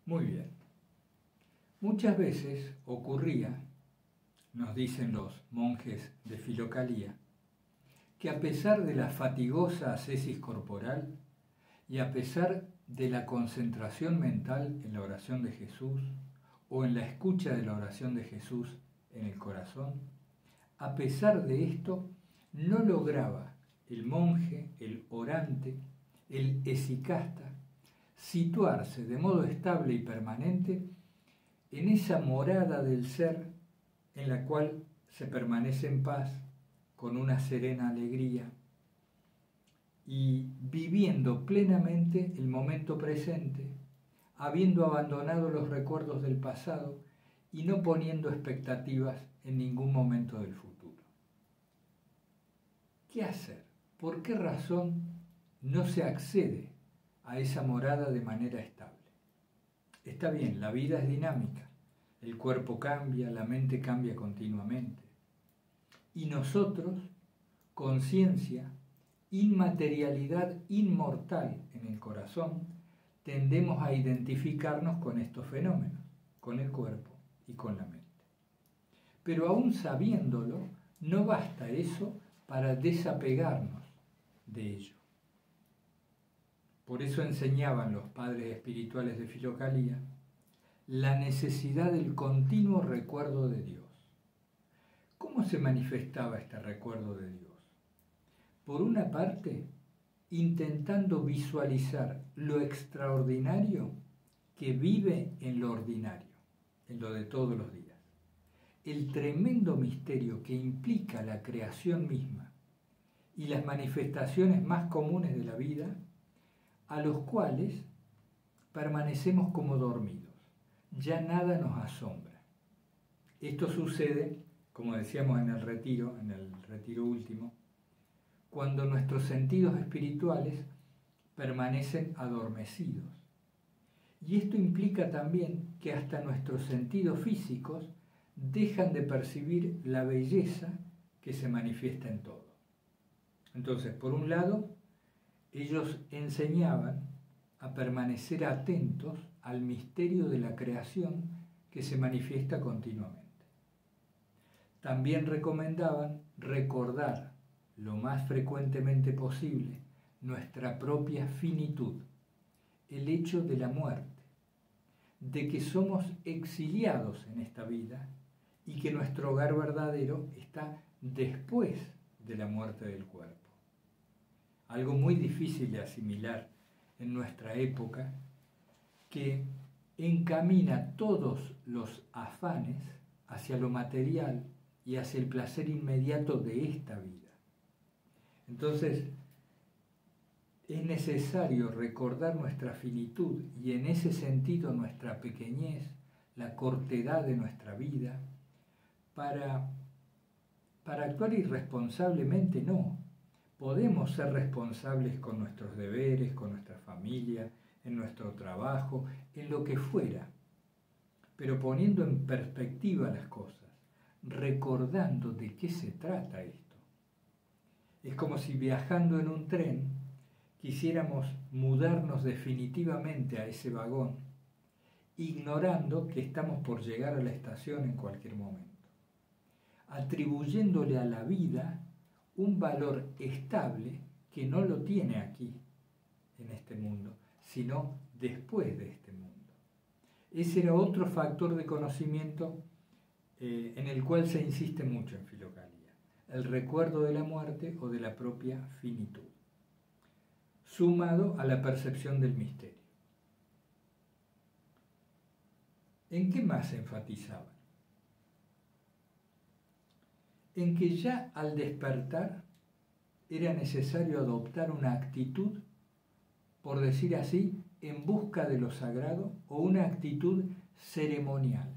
Muy bien. Muchas veces ocurría, nos dicen los monjes de Filocalía, que a pesar de la fatigosa ascesis corporal y a pesar de la concentración mental en la oración de Jesús o en la escucha de la oración de Jesús en el corazón, a pesar de esto, no lograba el monje, el orante, el esicasta, situarse de modo estable y permanente en esa morada del ser en la cual se permanece en paz, con una serena alegría y viviendo plenamente el momento presente, habiendo abandonado los recuerdos del pasado y no poniendo expectativas en ningún momento del futuro. ¿Qué hacer? ¿Por qué razón no se accede a esa morada de manera estable? Está bien, la vida es dinámica, el cuerpo cambia, la mente cambia continuamente. Y nosotros, conciencia, inmaterialidad inmortal en el corazón, tendemos a identificarnos con estos fenómenos, con el cuerpo y con la mente. Pero aún sabiéndolo, no basta eso para desapegarnos de ello. Por eso enseñaban los padres espirituales de Filocalía la necesidad del continuo recuerdo de Dios. ¿Cómo se manifestaba este recuerdo de Dios? Por una parte, intentando visualizar lo extraordinario que vive en lo ordinario, en lo de todos los días. El tremendo misterio que implica la creación misma y las manifestaciones más comunes de la vida, a los cuales permanecemos como dormidos. Ya nada nos asombra. Esto sucede, como decíamos en el retiro último, cuando nuestros sentidos espirituales permanecen adormecidos. Y esto implica también que hasta nuestros sentidos físicos dejan de percibir la belleza que se manifiesta en todo. Entonces, por un lado, ellos enseñaban a permanecer atentos al misterio de la creación que se manifiesta continuamente. También recomendaban recordar lo más frecuentemente posible nuestra propia finitud, el hecho de la muerte, de que somos exiliados en esta vida y que nuestro hogar verdadero está después de la muerte del cuerpo. Algo muy difícil de asimilar en nuestra época, que encamina todos los afanes hacia lo material y hacia el placer inmediato de esta vida. Entonces, es necesario recordar nuestra finitud y en ese sentido nuestra pequeñez, la cortedad de nuestra vida, para actuar irresponsablemente no. Podemos ser responsables con nuestros deberes, con nuestra familia, en nuestro trabajo, en lo que fuera, pero poniendo en perspectiva las cosas, recordando de qué se trata esto. Es como si viajando en un tren quisiéramos mudarnos definitivamente a ese vagón, ignorando que estamos por llegar a la estación en cualquier momento, atribuyéndole a la vida un valor estable que no lo tiene aquí, en este mundo, sino después de este mundo. Ese era otro factor de conocimiento en el cual se insiste mucho en Filocalía, el recuerdo de la muerte o de la propia finitud, sumado a la percepción del misterio. ¿En qué más se enfatizaban? En que ya al despertar era necesario adoptar una actitud, por decir así, en busca de lo sagrado o una actitud ceremonial.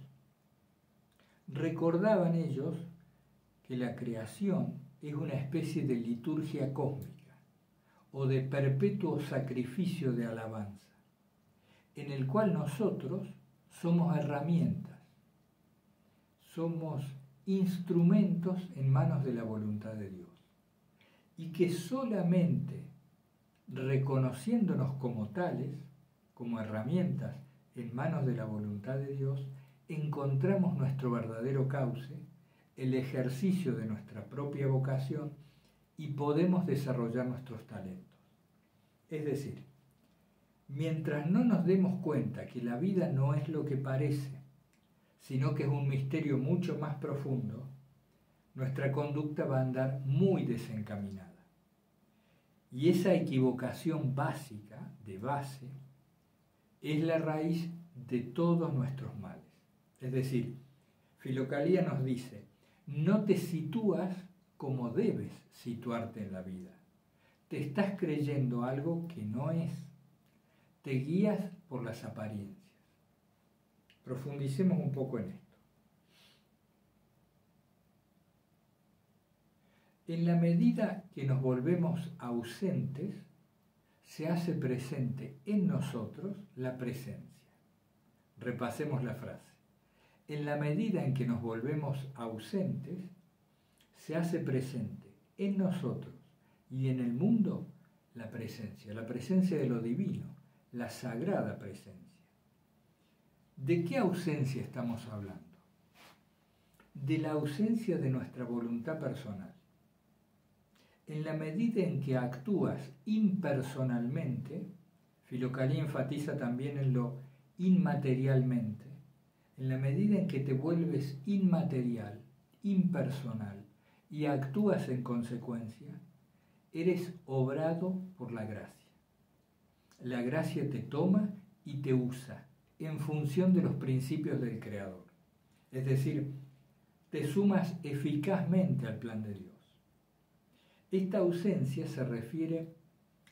Recordaban ellos que la creación es una especie de liturgia cósmica o de perpetuo sacrificio de alabanza, en el cual nosotros somos herramientas, somos instrumentos en manos de la voluntad de Dios, y que solamente reconociéndonos como tales, como herramientas en manos de la voluntad de Dios, encontramos nuestro verdadero cauce, el ejercicio de nuestra propia vocación y podemos desarrollar nuestros talentos. Es decir, mientras no nos demos cuenta que la vida no es lo que parece, sino que es un misterio mucho más profundo, nuestra conducta va a andar muy desencaminada. Y esa equivocación básica, de base, es la raíz de todos nuestros males. Es decir, Filocalía nos dice, no te sitúas como debes situarte en la vida. Te estás creyendo algo que no es. Te guías por las apariencias. Profundicemos un poco en esto. En la medida que nos volvemos ausentes, se hace presente en nosotros la presencia. Repasemos la frase. En la medida en que nos volvemos ausentes, se hace presente en nosotros y en el mundo la presencia de lo divino, la sagrada presencia. ¿De qué ausencia estamos hablando? De la ausencia de nuestra voluntad personal. En la medida en que actúas impersonalmente, Filocalía enfatiza también en lo inmaterialmente, en la medida en que te vuelves inmaterial, impersonal y actúas en consecuencia, eres obrado por la gracia. La gracia te toma y te usa en función de los principios del Creador. Es decir, te sumas eficazmente al plan de Dios. Esta ausencia se refiere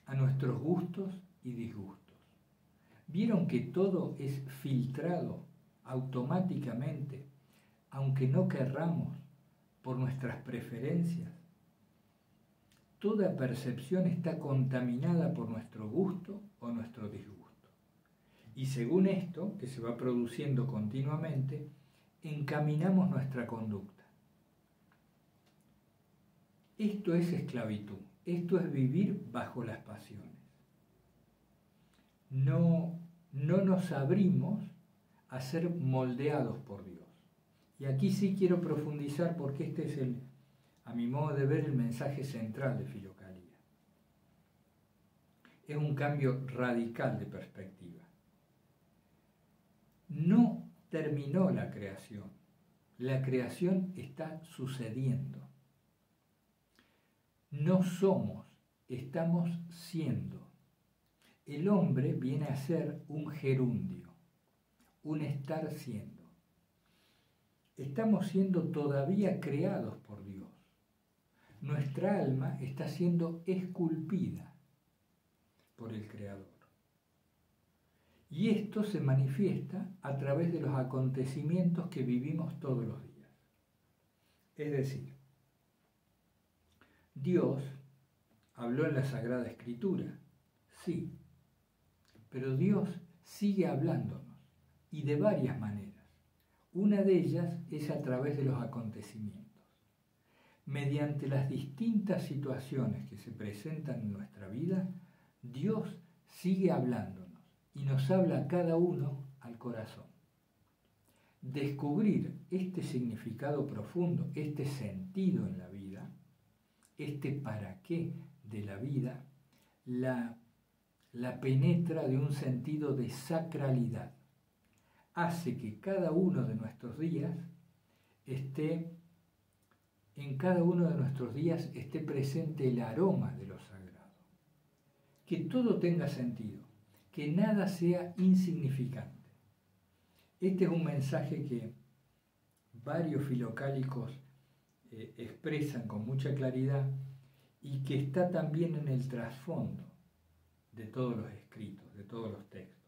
a nuestros gustos y disgustos. ¿Vieron que todo es filtrado automáticamente, aunque no querramos, por nuestras preferencias? Toda percepción está contaminada por nuestro gusto o nuestro disgusto. Y según esto, que se va produciendo continuamente, encaminamos nuestra conducta. Esto es esclavitud, esto es vivir bajo las pasiones. No nos abrimos a ser moldeados por Dios. Y aquí sí quiero profundizar porque este es a mi modo de ver, el mensaje central de Filocalía. Es un cambio radical de perspectiva. No terminó la creación está sucediendo. No somos, estamos siendo. El hombre viene a ser un gerundio, un estar siendo. Estamos siendo todavía creados por Dios. Nuestra alma está siendo esculpida por el Creador. Y esto se manifiesta a través de los acontecimientos que vivimos todos los días. Es decir, Dios habló en la Sagrada Escritura, sí, pero Dios sigue hablándonos y de varias maneras. Una de ellas es a través de los acontecimientos. Mediante las distintas situaciones que se presentan en nuestra vida, Dios sigue hablándonos y nos habla a cada uno al corazón. Descubrir este significado profundo, este sentido en la vida, este para qué de la vida, la penetra de un sentido de sacralidad. Hace que cada uno de nuestros días en cada uno de nuestros días esté presente el aroma de lo sagrado. Que todo tenga sentido, que nada sea insignificante. Este es un mensaje que varios filocálicos expresan con mucha claridad y que está también en el trasfondo de todos los escritos, de todos los textos.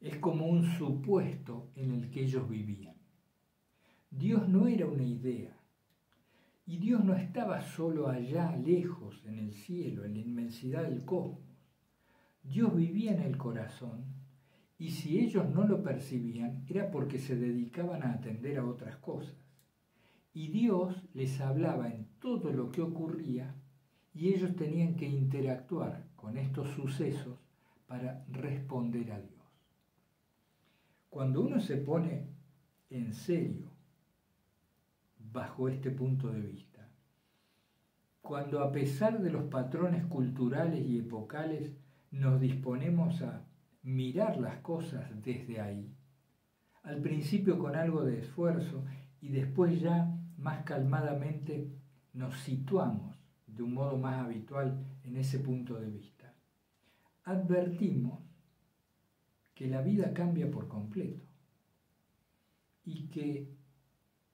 Es como un supuesto en el que ellos vivían. Dios no era una idea, y Dios no estaba solo allá, lejos, en el cielo, en la inmensidad del cosmos. Dios vivía en el corazón, y si ellos no lo percibían, era porque se dedicaban a atender a otras cosas. Y Dios les hablaba en todo lo que ocurría, y ellos tenían que interactuar con estos sucesos para responder a Dios. Cuando uno se pone en serio bajo este punto de vista, cuando a pesar de los patrones culturales y epocales nos disponemos a mirar las cosas desde ahí, al principio con algo de esfuerzo y después ya más calmadamente nos situamos de un modo más habitual en ese punto de vista, advertimos que la vida cambia por completo y que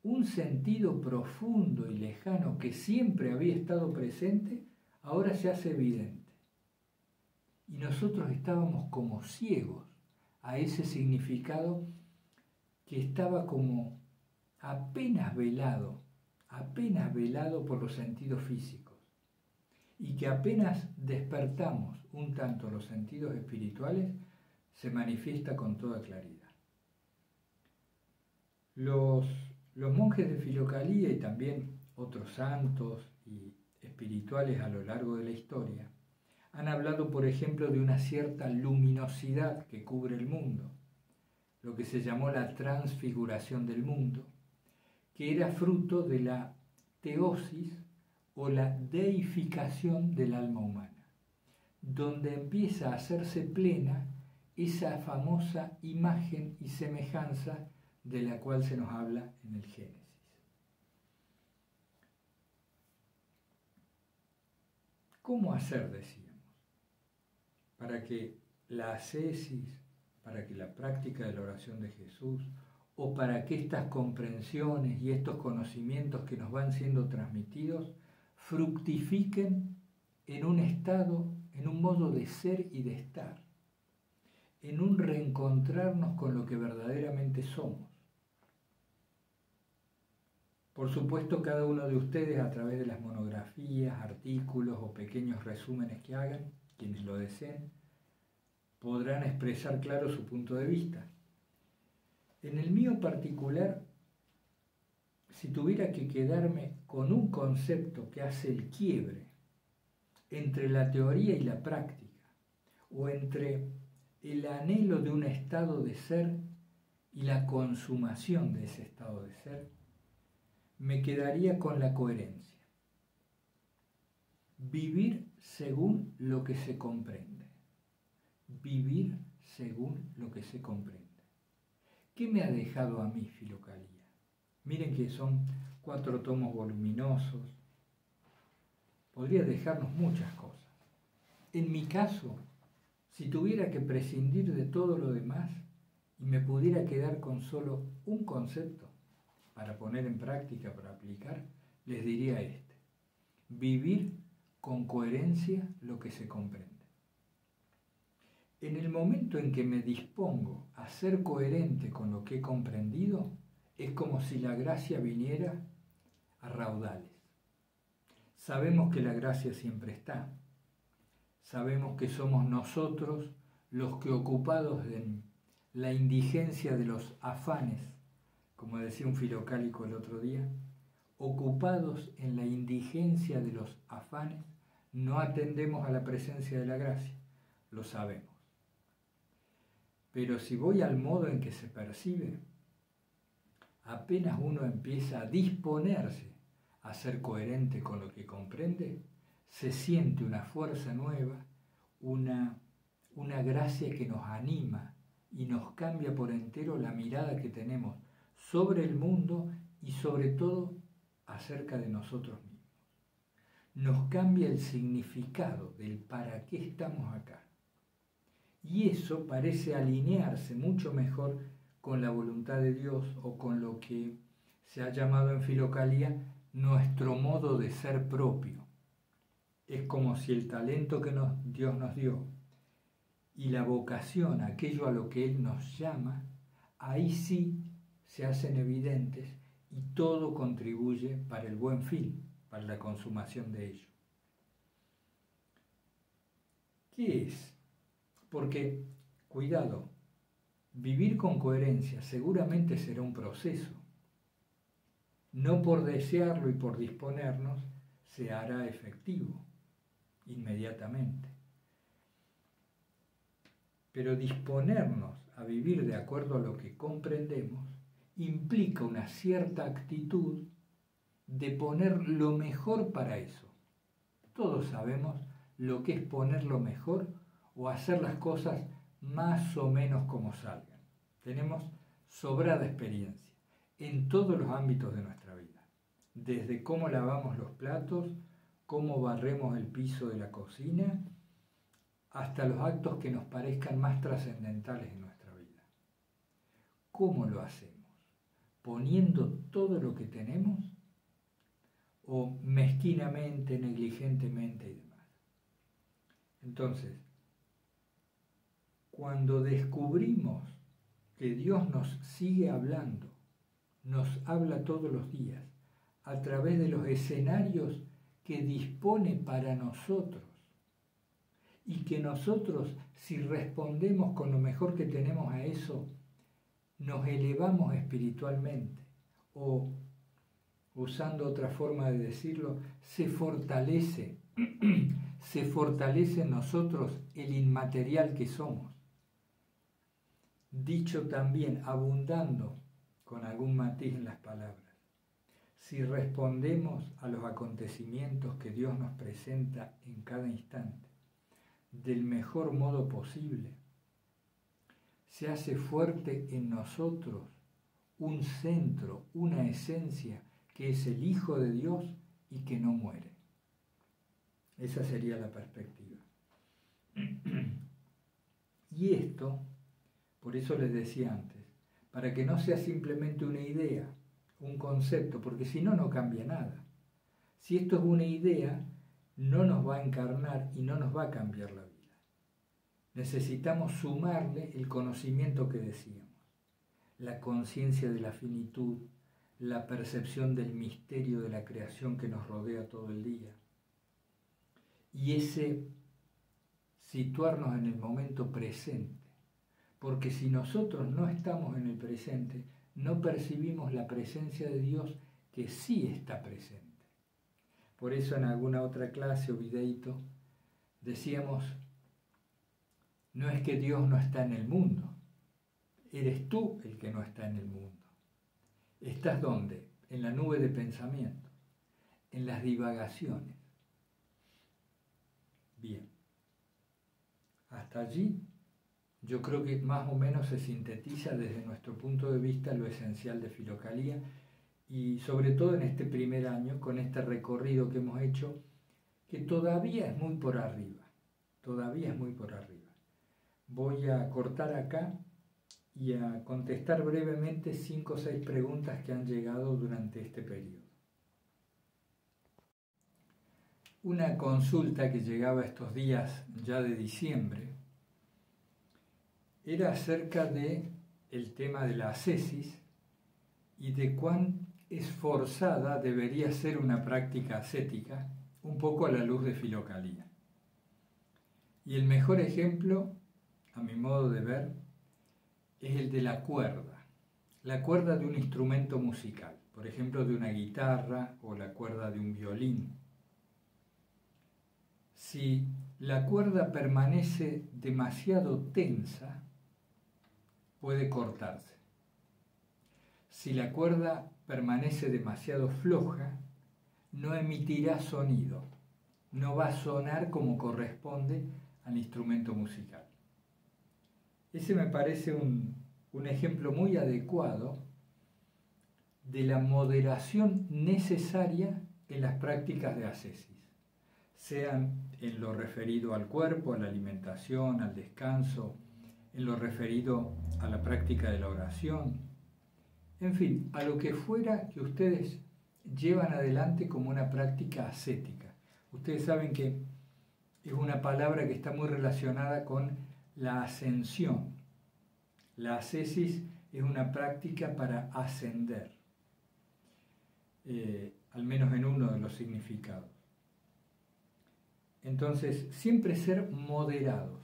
un sentido profundo y lejano que siempre había estado presente, ahora se hace evidente. Y nosotros estábamos como ciegos a ese significado que estaba como apenas velado por los sentidos físicos. Y que apenas despertamos un tanto los sentidos espirituales, se manifiesta con toda claridad. Los monjes de Filocalía y también otros santos y espirituales a lo largo de la historia han hablado, por ejemplo, de una cierta luminosidad que cubre el mundo, lo que se llamó la transfiguración del mundo, que era fruto de la teosis o la deificación del alma humana, donde empieza a hacerse plena esa famosa imagen y semejanza de la cual se nos habla en el Génesis. ¿Cómo hacer, decíamos, para que la ascesis, para que la práctica de la oración de Jesús, o para que estas comprensiones y estos conocimientos que nos van siendo transmitidos fructifiquen en un estado, en un modo de ser y de estar, en un reencontrarnos con lo que verdaderamente somos? Por supuesto, cada uno de ustedes, a través de las monografías, artículos o pequeños resúmenes que hagan, quienes lo deseen, podrán expresar claro su punto de vista. En el mío particular, si tuviera que quedarme con un concepto que hace el quiebre entre la teoría y la práctica, o entre el anhelo de un estado de ser y la consumación de ese estado de ser, me quedaría con la coherencia. Vivir según lo que se comprende. Vivir según lo que se comprende. ¿Qué me ha dejado a mí Filocalía? Miren que son 4 tomos voluminosos. Podría dejarnos muchas cosas. En mi caso, si tuviera que prescindir de todo lo demás y me pudiera quedar con solo un concepto para poner en práctica, para aplicar, les diría este: vivir con coherencia lo que se comprende. En el momento en que me dispongo a ser coherente con lo que he comprendido, es como si la gracia viniera a raudales. Sabemos que la gracia siempre está. Sabemos que somos nosotros los que, ocupados en la indigencia de los afanes, como decía un filocálico el otro día, ocupados en la indigencia de los afanes, no atendemos a la presencia de la gracia. Lo sabemos. Pero si voy al modo en que se percibe, apenas uno empieza a disponerse a ser coherente con lo que comprende, se siente una fuerza nueva, una gracia que nos anima y nos cambia por entero la mirada que tenemos sobre el mundo y sobre todo acerca de nosotros mismos. Nos cambia el significado del para qué estamos acá. Y eso parece alinearse mucho mejor con la voluntad de Dios o con lo que se ha llamado en Filocalía nuestro modo de ser propio. Es como si el talento que Dios nos dio y la vocación, aquello a lo que Él nos llama, ahí sí se hacen evidentes y todo contribuye para el buen fin, para la consumación de ello. ¿Qué es? Porque, cuidado, vivir con coherencia seguramente será un proceso. No por desearlo y por disponernos se hará efectivo inmediatamente. Pero disponernos a vivir de acuerdo a lo que comprendemos, implica una cierta actitud de poner lo mejor para eso. Todos sabemos lo que es poner lo mejor o hacer las cosas más o menos como salgan. Tenemos sobrada experiencia en todos los ámbitos de nuestra vida, desde cómo lavamos los platos, cómo barremos el piso de la cocina, hasta los actos que nos parezcan más trascendentales en nuestra vida. ¿Cómo lo hacemos? ¿Poniendo todo lo que tenemos? ¿O mezquinamente, negligentemente y demás? Entonces, cuando descubrimos que Dios nos sigue hablando, nos habla todos los días, a través de los escenarios que dispone para nosotros, y que nosotros, si respondemos con lo mejor que tenemos a eso, nos elevamos espiritualmente, o, usando otra forma de decirlo, se fortalece en nosotros el inmaterial que somos. Dicho también, abundando con algún matiz en las palabras, si respondemos a los acontecimientos que Dios nos presenta en cada instante del mejor modo posible, se hace fuerte en nosotros un centro, una esencia que es el Hijo de Dios y que no muere. Esa sería la perspectiva. Y esto, por eso les decía antes, para que no sea simplemente una idea, un concepto, porque si no, no cambia nada. Si esto es una idea, no nos va a encarnar y no nos va a cambiar la vida. Necesitamos sumarle el conocimiento que decíamos, la conciencia de la finitud, la percepción del misterio de la creación que nos rodea todo el día. Y ese situarnos en el momento presente, porque si nosotros no estamos en el presente, no percibimos la presencia de Dios que sí está presente. Por eso en alguna otra clase o videíto decíamos, no es que Dios no está en el mundo, eres tú el que no está en el mundo. ¿Estás dónde? En la nube de pensamiento, en las divagaciones. Bien, hasta allí yo creo que más o menos se sintetiza desde nuestro punto de vista lo esencial de Filocalía y sobre todo en este primer año con este recorrido que hemos hecho que todavía es muy por arriba, Voy a cortar acá y a contestar brevemente 5 o 6 preguntas que han llegado durante este periodo. Una consulta que llegaba estos días ya de diciembre era acerca de el tema de la ascesis y de cuán esforzada debería ser una práctica ascética, un poco a la luz de Filocalía. Y el mejor ejemplo, a mi modo de ver, es el de la cuerda de un instrumento musical, por ejemplo de una guitarra o la cuerda de un violín. Si la cuerda permanece demasiado tensa, puede cortarse. Si la cuerda permanece demasiado floja, no emitirá sonido, no va a sonar como corresponde al instrumento musical. Ese me parece un ejemplo muy adecuado de la moderación necesaria en las prácticas de ascesis, sean en lo referido al cuerpo, a la alimentación, al descanso, en lo referido a la práctica de la oración, en fin, a lo que fuera que ustedes llevan adelante como una práctica ascética. Ustedes saben que es una palabra que está muy relacionada con la ascensión. La ascesis es una práctica para ascender, al menos en uno de los significados. Entonces, siempre ser moderados.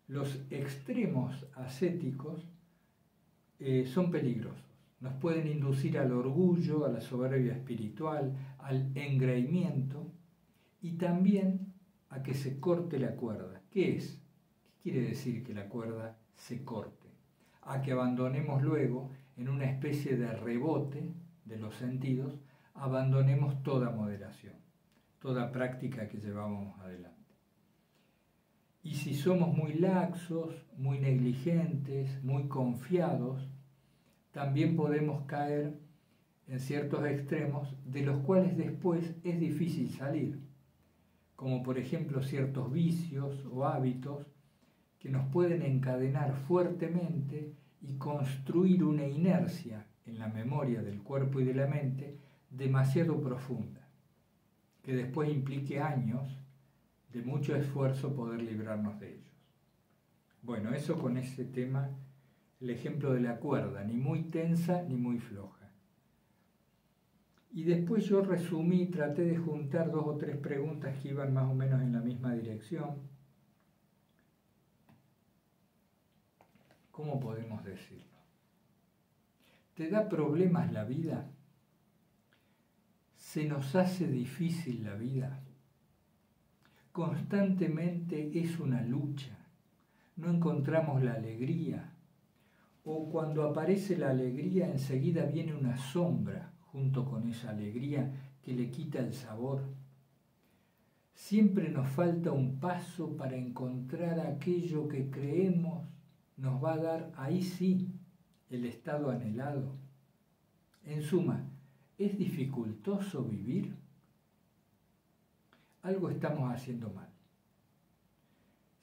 Los extremos ascéticos son peligrosos. Nos pueden inducir al orgullo, a la soberbia espiritual, al engreimiento y también a que se corte la cuerda. ¿Qué quiere decir que la cuerda se corte, a que abandonemos luego, en una especie de rebote de los sentidos, abandonemos toda moderación, toda práctica que llevamos adelante. Y si somos muy laxos, muy negligentes, muy confiados, también podemos caer en ciertos extremos de los cuales después es difícil salir, como por ejemplo ciertos vicios o hábitos que nos pueden encadenar fuertemente y construir una inercia en la memoria del cuerpo y de la mente demasiado profunda, que después implique años de mucho esfuerzo poder librarnos de ellos. Bueno, eso con ese tema, el ejemplo de la cuerda, ni muy tensa ni muy floja. Y después yo resumí, traté de juntar 2 o 3 preguntas que iban más o menos en la misma dirección. ¿Cómo podemos decirlo? ¿Te da problemas la vida? ¿Se nos hace difícil la vida? Constantemente es una lucha, no encontramos la alegría, o cuando aparece la alegría enseguida viene una sombra junto con esa alegría que le quita el sabor. Siempre nos falta un paso para encontrar aquello que creemos nos va a dar, ahí sí, el estado anhelado. En suma, ¿es dificultoso vivir? Algo estamos haciendo mal.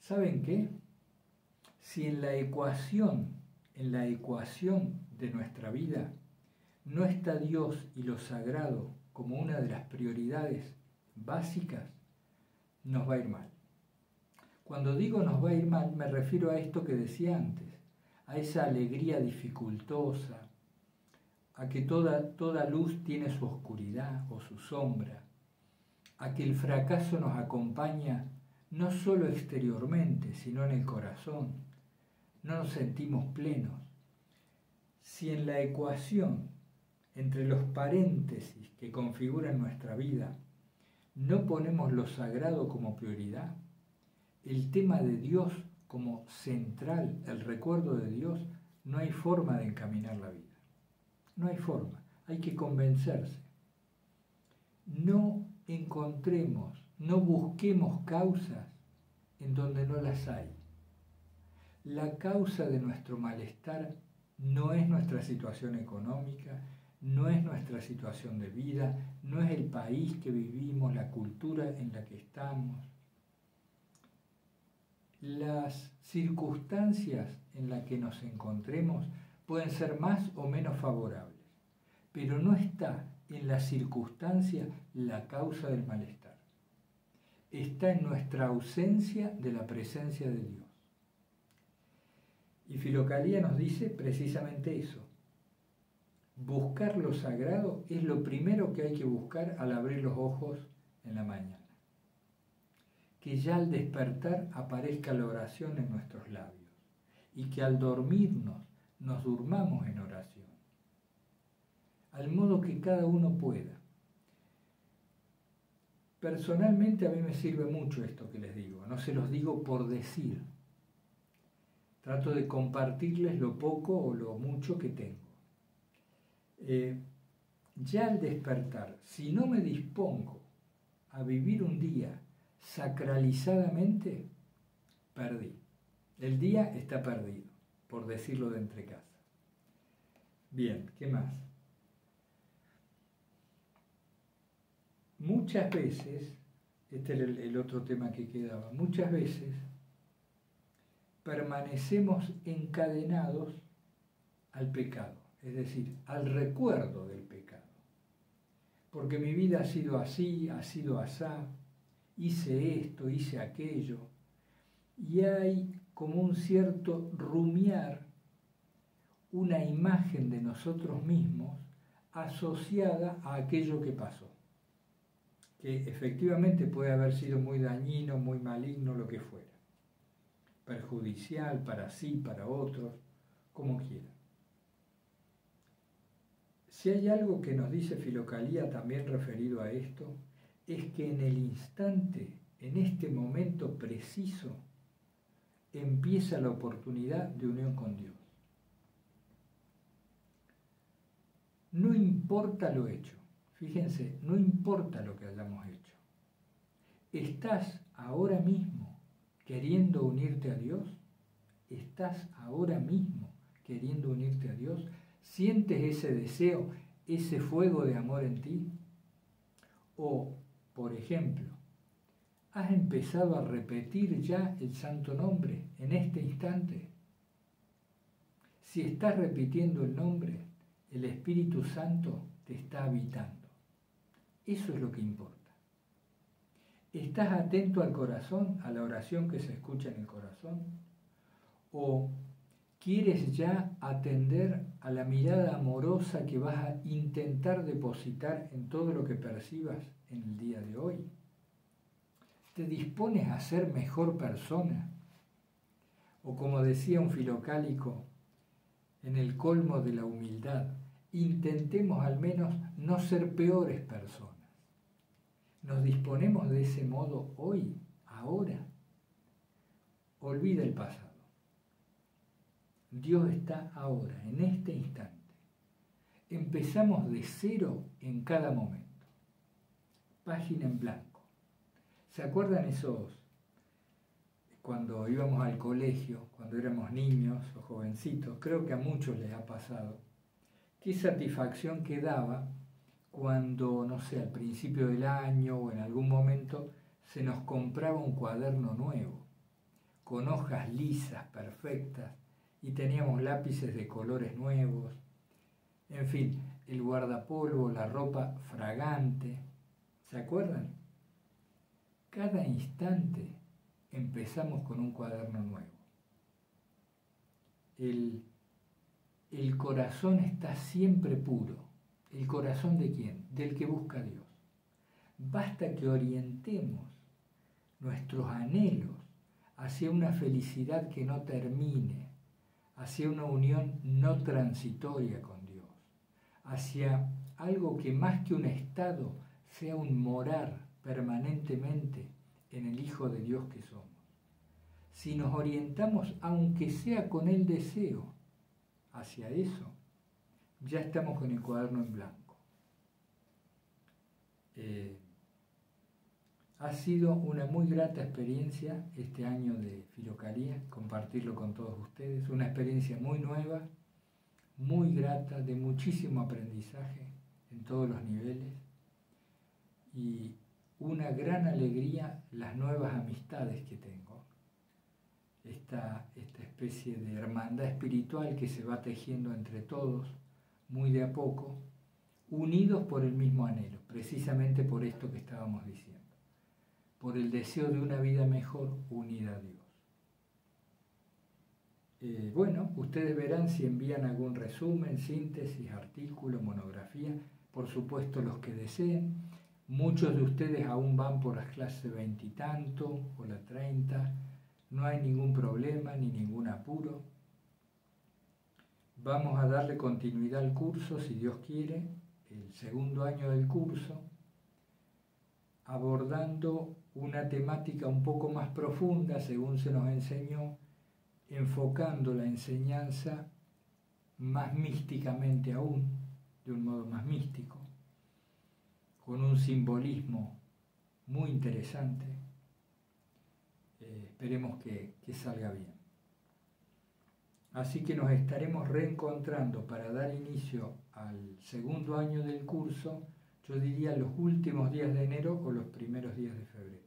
¿Saben qué? Si en la ecuación de nuestra vida no está Dios y lo sagrado como una de las prioridades básicas, nos va a ir mal. Cuando digo nos va a ir mal, me refiero a esto que decía antes, a esa alegría dificultosa, a que toda luz tiene su oscuridad o su sombra, a que el fracaso nos acompaña no solo exteriormente, sino en el corazón. No nos sentimos plenos. Si en la ecuación, entre los paréntesis que configuran nuestra vida, no ponemos lo sagrado como prioridad, el tema de Dios como central, el recuerdo de Dios, no hay forma de encaminar la vida. No hay forma. Hay que convencerse. No encontremos, no busquemos causas en donde no las hay. La causa de nuestro malestar no es nuestra situación económica, no es nuestra situación de vida, no es el país que vivimos, la cultura en la que estamos. Las circunstancias en las que nos encontremos pueden ser más o menos favorables, pero no está en la circunstancia la causa del malestar. Está en nuestra ausencia de la presencia de Dios. Y Filocalía nos dice precisamente eso. Buscar lo sagrado es lo primero que hay que buscar al abrir los ojos en la mañana. Que ya al despertar aparezca la oración en nuestros labios y que al dormirnos nos durmamos en oración. Al modo que cada uno pueda. Personalmente a mí me sirve mucho esto que les digo, no se los digo por decir. Trato de compartirles lo poco o lo mucho que tengo. Ya al despertar, si no me dispongo a vivir un día sacralizadamente, perdí. El día está perdido, por decirlo de entre casa. Bien, ¿qué más? Muchas veces, este era el otro tema que quedaba, muchas veces permanecemos encadenados al pecado, es decir, al recuerdo del pecado. Porque mi vida ha sido así, ha sido asá, hice esto, hice aquello, y hay como un cierto rumiar, una imagen de nosotros mismos asociada a aquello que pasó, que efectivamente puede haber sido muy dañino, muy maligno, lo que fuera, perjudicial para sí, para otros, como quiera. Si hay algo que nos dice Filocalía también referido a esto, es que en el instante, en este momento preciso, empieza la oportunidad de unión con Dios. No importa lo hecho, fíjense, no importa lo que hayamos hecho. ¿Estás ahora mismo queriendo unirte a Dios? ¿Estás ahora mismo queriendo unirte a Dios? ¿Sientes ese deseo, ese fuego de amor en ti? O, por ejemplo, ¿has empezado a repetir ya el santo nombre en este instante? Si estás repitiendo el nombre, el Espíritu Santo te está habitando. Eso es lo que importa. ¿Estás atento al corazón, a la oración que se escucha en el corazón? ¿O quieres ya atender a la mirada amorosa que vas a intentar depositar en todo lo que percibas en el día de hoy? ¿Te dispones a ser mejor persona? O como decía un filocálico, en el colmo de la humildad, intentemos al menos no ser peores personas. ¿Nos disponemos de ese modo hoy, ahora? Olvida el pasado. Dios está ahora, en este instante. Empezamos de cero en cada momento. Página en blanco. ¿Se acuerdan esos, cuando íbamos al colegio, cuando éramos niños o jovencitos? Creo que a muchos les ha pasado. Qué satisfacción que daba cuando, no sé, al principio del año o en algún momento se nos compraba un cuaderno nuevo, con hojas lisas, perfectas, y teníamos lápices de colores nuevos, en fin, el guardapolvo, la ropa fragante. ¿Se acuerdan? Cada instante empezamos con un cuaderno nuevo. El corazón está siempre puro. ¿El corazón de quién? Del que busca a Dios. Basta que orientemos nuestros anhelos hacia una felicidad que no termine, hacia una unión no transitoria con Dios, hacia algo que más que un estado sea un morar permanentemente en el Hijo de Dios que somos. Si nos orientamos, aunque sea con el deseo, hacia eso, ya estamos con el cuaderno en blanco. Ha sido una muy grata experiencia este año de Filocalía, compartirlo con todos ustedes, una experiencia muy nueva, muy grata, de muchísimo aprendizaje en todos los niveles y una gran alegría las nuevas amistades que tengo, esta especie de hermandad espiritual que se va tejiendo entre todos, muy de a poco, unidos por el mismo anhelo, precisamente por esto que estábamos diciendo, por el deseo de una vida mejor unida a Dios. Bueno, ustedes verán si envían algún resumen, síntesis, artículo, monografía, por supuesto los que deseen. Muchos de ustedes aún van por las clases 20 y tanto o la 30, no hay ningún problema ni ningún apuro. Vamos a darle continuidad al curso, si Dios quiere, el segundo año del curso, abordando una temática un poco más profunda, según se nos enseñó, enfocando la enseñanza más místicamente aún, de un modo más místico, con un simbolismo muy interesante. Esperemos que salga bien. Así que nos estaremos reencontrando para dar inicio al segundo año del curso, yo diría los últimos días de enero o los primeros días de febrero.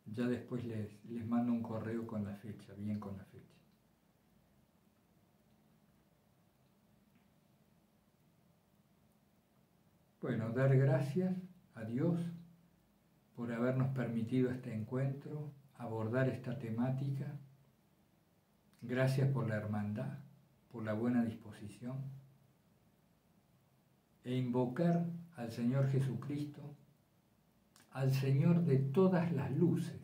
Ya después les mando un correo con la fecha, bien con la fecha. Bueno, dar gracias a Dios por habernos permitido este encuentro, abordar esta temática. Gracias por la hermandad, por la buena disposición. E invocar al Señor Jesucristo, al Señor de todas las luces,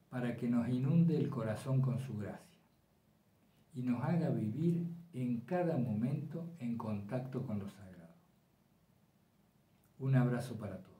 para que nos inunde el corazón con su gracia y nos haga vivir en cada momento en contacto con lo sagrado. Un abrazo para todos.